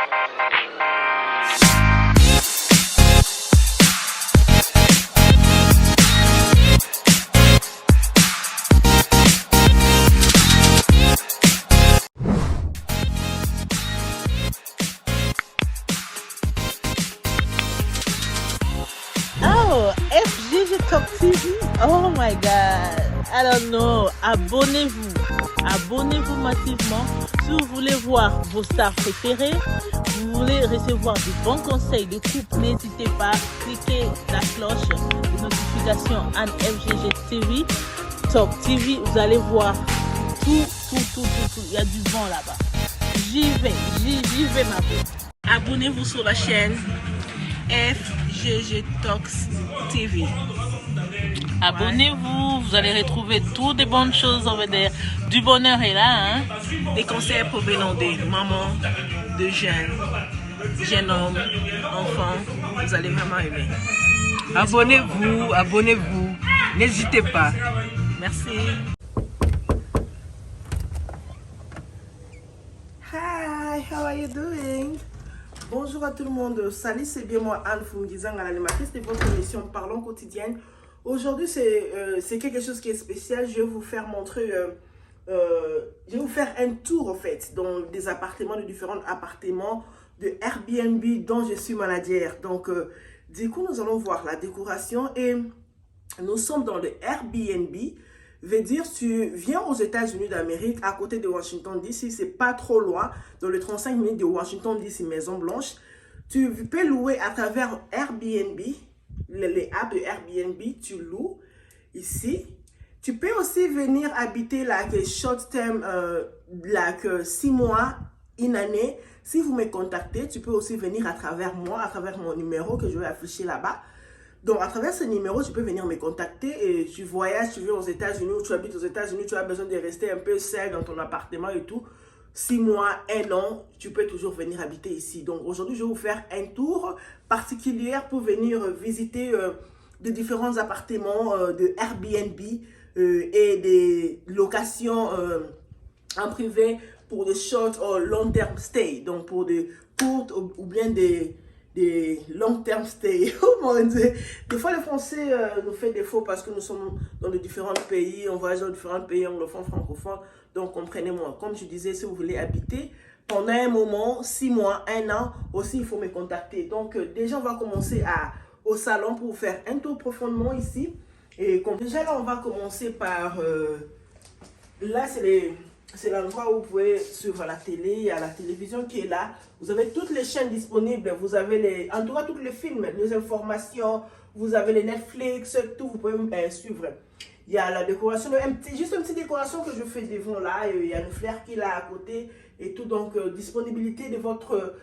Oh, FGG Talk TV. Oh my God. I don't know. Abonnez-vous. Abonnez-vous massivement. Si vous voulez voir vos stars préférées, vous voulez recevoir de bons conseils de couple, n'hésitez pas. Cliquez la cloche de notification à FGG TV. Talk TV, vous allez voir tout. Il y a du vent là-bas. J'y vais ma pote. Abonnez-vous sur la chaîne FGG Talk TV. Abonnez-vous, vous allez retrouver toutes des bonnes choses over there. Du bonheur est là, hein? Des conseils provenant des mamans, de jeunes hommes, enfants. Vous allez vraiment aimer. Abonnez-vous. N'hésitez pas. Merci. Hi, how are you doing? Bonjour à tout le monde. Salut, c'est bien moi Anne Fungizang, l'animatrice de votre émission Parlons quotidienne. Aujourd'hui, c'est quelque chose qui est spécial. Je vais vous faire montrer, je vais vous faire un tour en fait dans des appartements, de différents appartements de Airbnb dont je suis manager. Donc, du coup, nous allons voir la décoration et nous sommes dans le Airbnb. Veut dire, tu viens aux États-Unis d'Amérique, à côté de Washington DC, c'est pas trop loin, dans les 35 minutes de Washington DC, Maison Blanche. Tu peux louer à travers Airbnb, les apps de Airbnb, tu loues ici. Tu peux aussi venir habiter short term, 6 mois, une année. Si vous me contactez, tu peux aussi venir à travers moi, à travers mon numéro que je vais afficher là-bas. Donc, à travers ce numéro, tu peux venir me contacter et tu voyages, tu viens aux États-Unis ou tu habites aux États-Unis, tu as besoin de rester un peu seul dans ton appartement et tout. 6 mois, 1 an, tu peux toujours venir habiter ici. Donc, aujourd'hui, je vais vous faire un tour particulier pour venir visiter de différents appartements de Airbnb et des locations en privé pour des short ou long term stay. Donc, pour des courtes ou bien des long term stay. Oh mon Dieu. Des fois, les Français nous font défaut parce que nous sommes dans de différents pays, on voyage dans différents pays anglophones, francophones. Donc, comprenez-moi. Comme je disais, si vous voulez habiter pendant un moment, 6 mois, 1 an, aussi, il faut me contacter. Donc, déjà, on va commencer au salon pour faire un tour profondément ici. Et déjà, là, on va commencer par... là, c'est l'endroit où vous pouvez suivre la télé, il y a la télévision qui est là. Vous avez toutes les chaînes disponibles, vous avez en tout cas tous les films, les informations, vous avez les Netflix, tout, vous pouvez suivre. Il y a la décoration, juste une petite décoration que je fais devant là, il y a une fleur qui est là à côté et tout, donc disponibilité de votre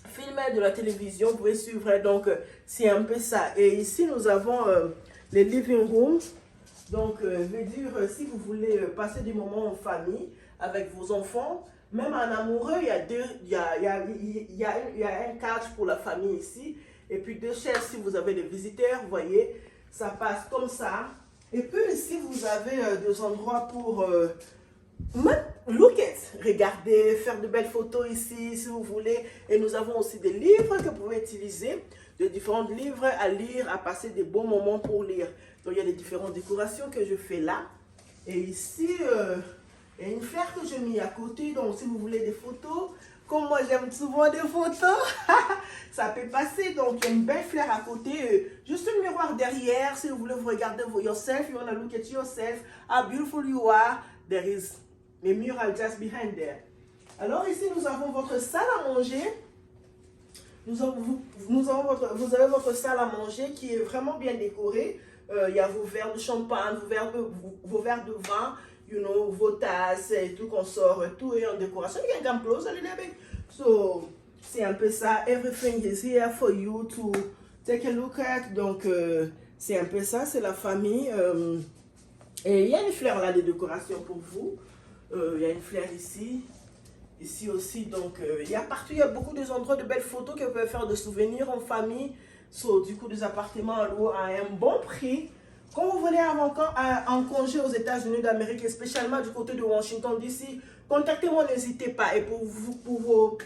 film de la télévision, vous pouvez suivre, donc c'est un peu ça. Et ici nous avons les living rooms. Donc, veut dire, si vous voulez passer des moments en famille avec vos enfants, même en amoureux, il y a un couch pour la famille ici. Et puis 2 chaises si vous avez des visiteurs, vous voyez, ça passe comme ça. Et puis ici, vous avez des endroits pour look at, regarder, faire de belles photos ici si vous voulez. Et nous avons aussi des livres que vous pouvez utiliser, de différents livres à lire, à passer des bons moments pour lire. Donc, il y a des différentes décorations que je fais là. Et ici, il y a une fleur que j'ai mis à côté. Donc, si vous voulez des photos, comme moi, j'aime souvent des photos, ça peut passer. Donc, il y a une belle fleur à côté. Juste un miroir derrière. Si vous voulez vous regarder yourself, you want to look at yourself, how beautiful you are. There is a mural just behind there. Alors, ici, nous avons votre salle à manger. Vous avez votre salle à manger qui est vraiment bien décorée. Il y a vos verres de champagne, vos verres de vin, vos tasses et tout qu'on sort, tout est en décoration. You can close a little bit. So, c'est un peu ça. Everything is here for you to take a look at. Donc, c'est un peu ça, c'est la famille. Et il y a une fleur là de décoration pour vous. Il y a une fleur ici. Ici aussi, donc, il y a partout, il y a beaucoup d'endroits de belles photos que vous pouvez faire de souvenirs en famille. So, du coup, des appartements à louer à un bon prix. Quand vous venez en congé aux États-Unis d'Amérique, et spécialement du côté de Washington DC, contactez-moi, n'hésitez pas. Et pour vos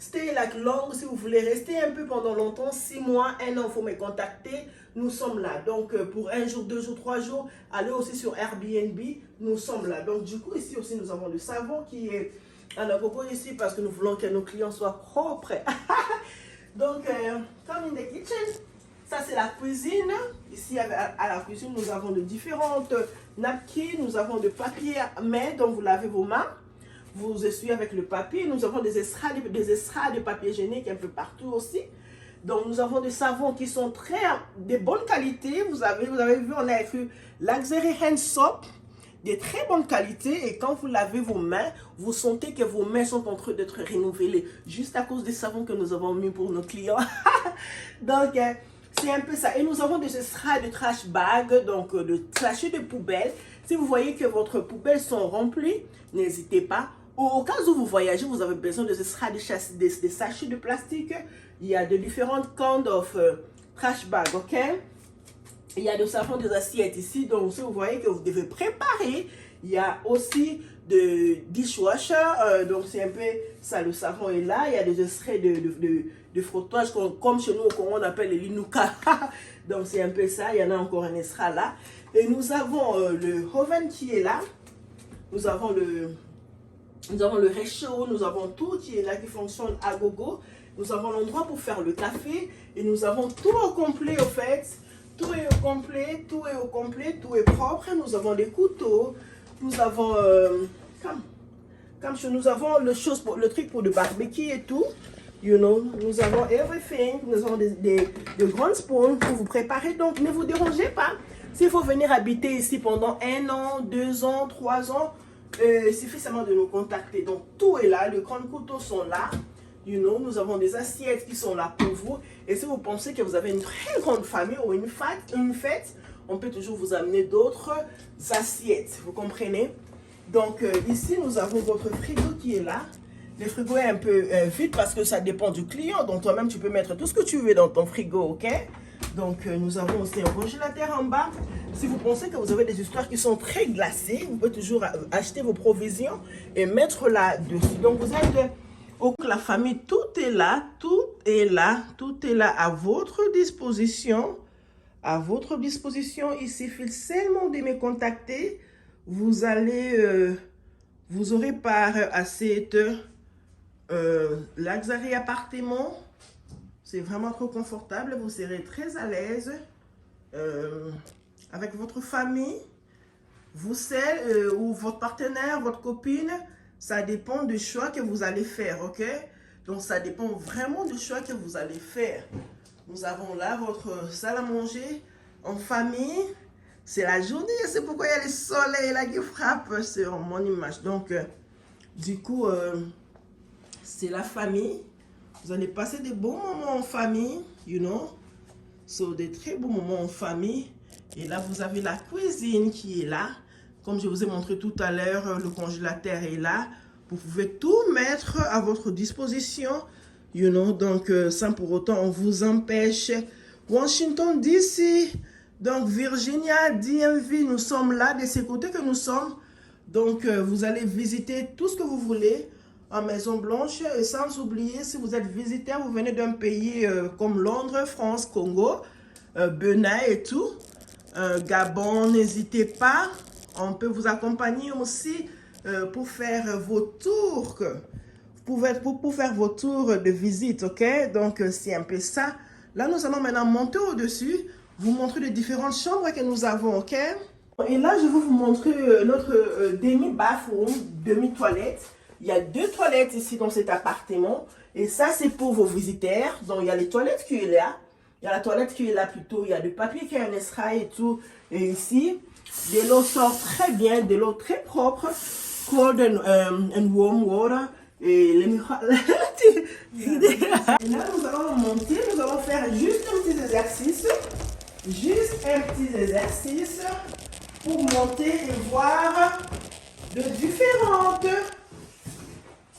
stay like long, si vous voulez rester un peu pendant longtemps, 6 mois, 1 an, il faut me contacter. Nous sommes là. Donc, pour 1 jour, 2 jours, 3 jours, allez aussi sur Airbnb. Nous sommes là. Donc, du coup, ici aussi, nous avons le savon qui est à la coco ici parce que nous voulons que nos clients soient propres. Donc, comme in the kitchen, ça c'est la cuisine. Ici, à la cuisine, nous avons de différentes napkins. Nous avons de papier à main, donc vous lavez vos mains. Vous essuyez avec le papier. Nous avons des estrades de papier hygiénique un peu partout aussi. Donc, nous avons des savons qui sont de bonne qualité. Vous avez vu, on a écrit Luxury Hand Soap, de très bonne qualité. Et quand vous lavez vos mains, vous sentez que vos mains sont en train d'être renouvelées. Juste à cause des savons que nous avons mis pour nos clients. Donc, c'est un peu ça. Et nous avons des estrades de trash bag, donc de sachets de poubelle. Si vous voyez que votre poubelle sont remplies, n'hésitez pas. Au cas où vous voyagez, vous avez besoin de estrades, des sachets de plastique. Il y a de différentes kinds of trash bag, ok? Il y a de savon des assiettes ici. Donc, si vous voyez que vous devez préparer, il y a aussi de dishwasher. Donc, c'est un peu ça, le savon est là. Il y a des extraits de frottage, comme chez nous, on appelle les linuka. Donc, c'est un peu ça. Il y en a encore un extra là. Et nous avons le oven qui est là. Nous avons le réchaud. Nous avons tout qui est là, qui fonctionne à gogo. Nous avons l'endroit pour faire le café. Et nous avons tout au complet, au fait. Tout est au complet, tout est au complet, tout est propre. Nous avons des couteaux. Nous avons, nous avons le truc pour le barbecue et tout. You know, nous avons everything. Nous avons de grandes spoons pour vous préparer. Donc, ne vous dérangez pas. S'il faut venir habiter ici pendant 1 an, 2 ans, 3 ans, il suffit seulement de nous contacter. Donc, tout est là. Les grands couteaux sont là. You know, nous avons des assiettes qui sont là pour vous. Et si vous pensez que vous avez une très grande famille ou une fête, on peut toujours vous amener d'autres assiettes. Vous comprenez? Donc, ici, nous avons votre frigo qui est là. Le frigo est un peu vide parce que ça dépend du client. Donc, toi-même, tu peux mettre tout ce que tu veux dans ton frigo, ok? Donc, nous avons aussi un congélateur en bas. Si vous pensez que vous avez des histoires qui sont très glacées, vous pouvez toujours acheter vos provisions et mettre là-dessus. Donc, vous êtes... la famille, tout est là, tout est là, tout est là à votre disposition. À votre disposition, il suffit seulement de me contacter. Vous allez, vous aurez part à cette luxury appartement. C'est vraiment trop confortable. Vous serez très à l'aise avec votre famille. Vous seul ou votre partenaire, votre copine. Ça dépend du choix que vous allez faire, ok? Donc, ça dépend vraiment du choix que vous allez faire. Nous avons là votre salle à manger en famille. C'est la journée, c'est pourquoi il y a le soleil là qui frappe sur mon image. Donc, du coup, c'est la famille. Vous allez passer des bons moments en famille, you know? So, des très bons moments en famille. Et là, vous avez la cuisine qui est là. Comme je vous ai montré tout à l'heure, le congélateur est là. Vous pouvez tout mettre à votre disposition. You know, donc, sans pour autant, on vous empêche. Washington, D.C., donc Virginia, DMV, nous sommes là, de ces côtés que nous sommes. Donc, vous allez visiter tout ce que vous voulez en Maison Blanche. Et sans oublier, si vous êtes visiteur, vous venez d'un pays comme Londres, France, Congo, Benin et tout. Gabon, n'hésitez pas. On peut vous accompagner aussi pour faire vos tours. Pour faire vos tours de visite, ok? Donc, c'est un peu ça. Là, nous allons maintenant monter au-dessus, vous montrer les différentes chambres que nous avons, ok? Et là, je vais vous montrer notre demi-bathroom, demi-toilette. Il y a 2 toilettes ici dans cet appartement. Et ça, c'est pour vos visiteurs. Donc, il y a les toilettes qui est là. Il y a la toilette qui est là plutôt. Il y a du papier qui est un extra et tout. Et ici, de l'eau sort très bien, de l'eau très propre. Cold and warm water. Et les et là, nous allons monter. Nous allons faire juste un petit exercice. Juste un petit exercice pour monter et voir de différentes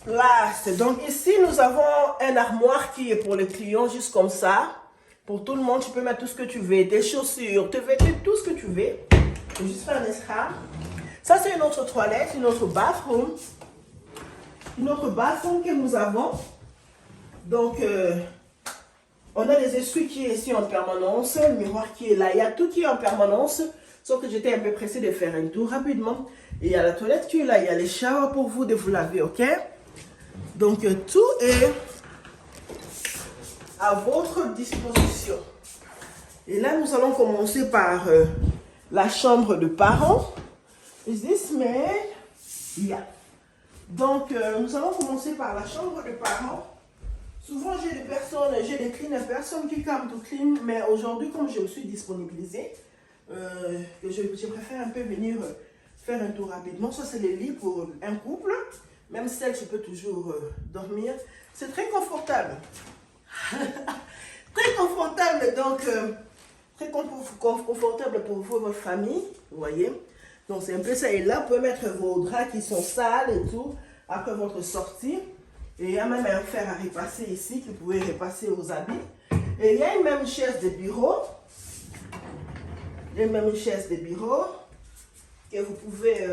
places. Donc ici, nous avons un armoire qui est pour les clients, juste comme ça. Pour tout le monde, tu peux mettre tout ce que tu veux. Des chaussures, tes vêtements, tout ce que tu veux. Je vais juste faire un extra. Ça, c'est une autre toilette, une autre bathroom. Une autre bathroom que nous avons. Donc, on a les essuies qui est ici en permanence, le miroir qui est là. Il y a tout qui est en permanence, sauf que j'étais un peu pressée de faire un tour rapidement. Et il y a la toilette qui est là, il y a les showers pour vous de vous laver, ok? Donc, tout est à votre disposition. Et là, nous allons commencer par la chambre de parents. Is this made? Yeah. Donc, nous allons commencer par la chambre de parents. Souvent, j'ai des personnes qui come to clean, mais aujourd'hui, comme je me suis disponibilisée, je préfère un peu venir faire un tour rapidement. Ça, c'est les lits pour un couple. Même celle, je peux toujours dormir. C'est très confortable. Très confortable, donc très confortable pour vous et votre famille, vous voyez. Donc c'est un peu ça. Et là, vous pouvez mettre vos draps qui sont sales et tout, après votre sortie. Et il y a même un fer à repasser ici, que vous pouvez repasser aux habits. Et il y a une même chaise de bureau. Il y a même une chaise de bureau que vous pouvez...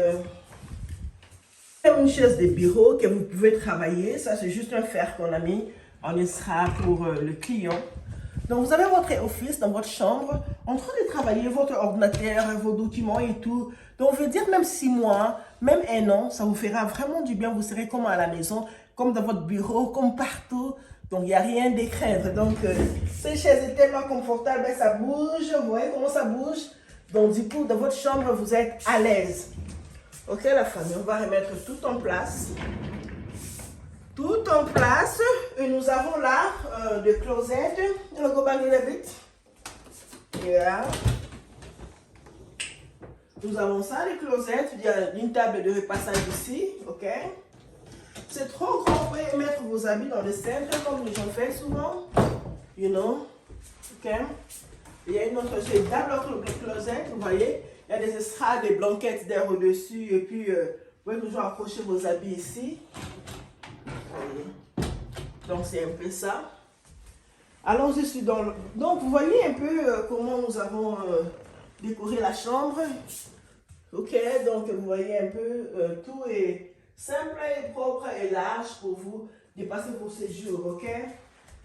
une chaise de bureau que vous pouvez travailler. Ça, c'est juste un fer qu'on a mis en extra pour le client. Donc, vous avez votre office dans votre chambre, en train de travailler votre ordinateur, vos documents et tout. Donc, je veux dire, même 6 mois, même 1 an, ça vous fera vraiment du bien. Vous serez comme à la maison, comme dans votre bureau, comme partout. Donc, il n'y a rien à craindre. Donc, cette chaise est tellement confortable, ça bouge. Vous voyez comment ça bouge? Donc, du coup, dans votre chambre, vous êtes à l'aise. Ok, la famille, on va remettre tout en place. Tout en place. Et nous avons là des closettes. On go back a little bit. Yeah. Nous avons ça, les closettes. Il y a une table de repassage ici. Ok. C'est trop grand. Vous pouvez mettre vos habits dans le centre comme les gens font souvent. You know. Ok. Il y a une autre double closet, vous voyez. Il y a des estrades, des blanquettes d'air au-dessus. Et puis, vous pouvez toujours accrocher vos habits ici. Donc, c'est un peu ça. Allons-y dans le... Donc, vous voyez un peu comment nous avons décoré la chambre. Ok, donc vous voyez un peu, tout est simple et propre et large pour vous de passer vos séjours, ok?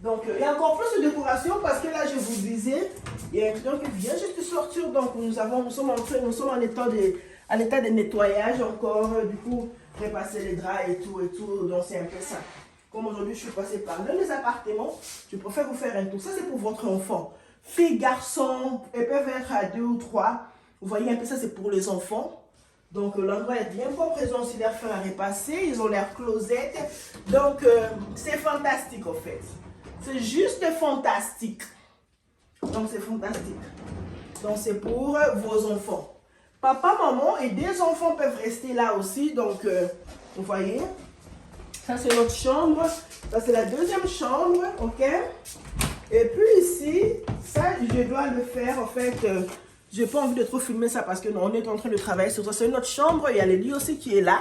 Donc, il y a encore plus de décoration parce que là, je vous disais, il y a un client qui vient juste de sortir. Donc, nous sommes en état de nettoyage encore. Du coup, repasser les draps et tout. Donc, c'est un peu ça. Comme aujourd'hui, je suis passée par l'un des appartements, je préfère vous faire un tour. Ça, c'est pour votre enfant. Filles, garçons, elles peuvent être à 2 ou 3. Vous voyez un peu ça, c'est pour les enfants. Donc, l'endroit est bien propre. Ils ont aussi l'air fait à repasser. Ils ont l'air closette. Donc, c'est fantastique, en fait. C'est juste fantastique. Donc, c'est fantastique. Donc, c'est pour vos enfants. Papa, maman et 2 enfants peuvent rester là aussi. Donc, vous voyez. Ça, c'est notre chambre. Ça, c'est la 2e chambre. OK? Et puis ici, ça, je dois le faire. En fait, je n'ai pas envie de trop filmer ça parce que non, on est en train de travailler sur ça. C'est notre chambre. Il y a le lit aussi qui est là.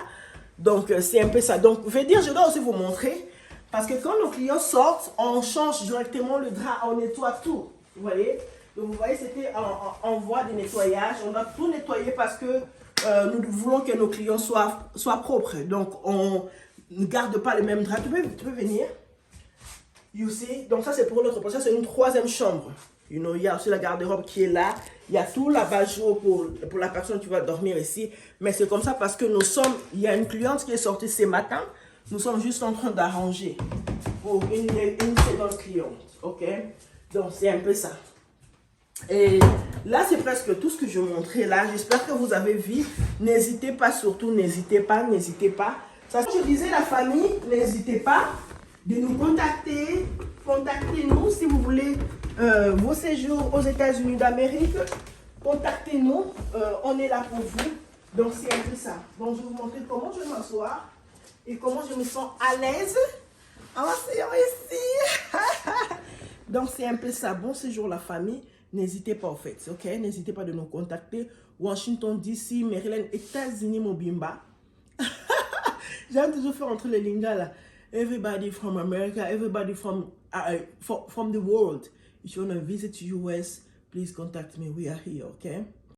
Donc, c'est un peu ça. Donc, je vais dire, je dois aussi vous montrer. Parce que quand nos clients sortent, on change directement le drap, on nettoie tout. Vous voyez? Donc vous voyez, c'était en voie de nettoyage. On a tout nettoyé parce que nous voulons que nos clients soient propres. Donc on ne garde pas les mêmes draps. Tu peux venir. You see? Donc ça c'est pour notre prochain. C'est une 3e chambre. You know, il y a aussi la garde-robe qui est là. Il y a tout l'abat-jour pour la personne qui va dormir ici. Mais c'est comme ça parce que il y a une cliente qui est sortie ce matin. Nous sommes juste en train d'arranger pour une seconde cliente, ok? Donc, c'est un peu ça. Et là, c'est presque tout ce que je montrais là. J'espère que vous avez vu. N'hésitez pas, surtout, n'hésitez pas. Ça, je disais, la famille, n'hésitez pas de nous contacter. Contactez-nous si vous voulez vos séjours aux États-Unis d'Amérique. Contactez-nous, on est là pour vous. Donc, c'est un peu ça. Bon, je vais vous montrer comment je vais m'asseoir. Et comment je me sens à l'aise en m'asseyant ici. Donc, c'est un peu ça. Bon séjour, la famille. N'hésitez pas, en fait. OK? N'hésitez pas de nous contacter. Washington, D.C., Maryland, États-Unis, Mobimba. J'aime toujours faire entre les lignes là. Everybody from America, everybody from the world. If you want to visit US, please contact me. We are here, OK?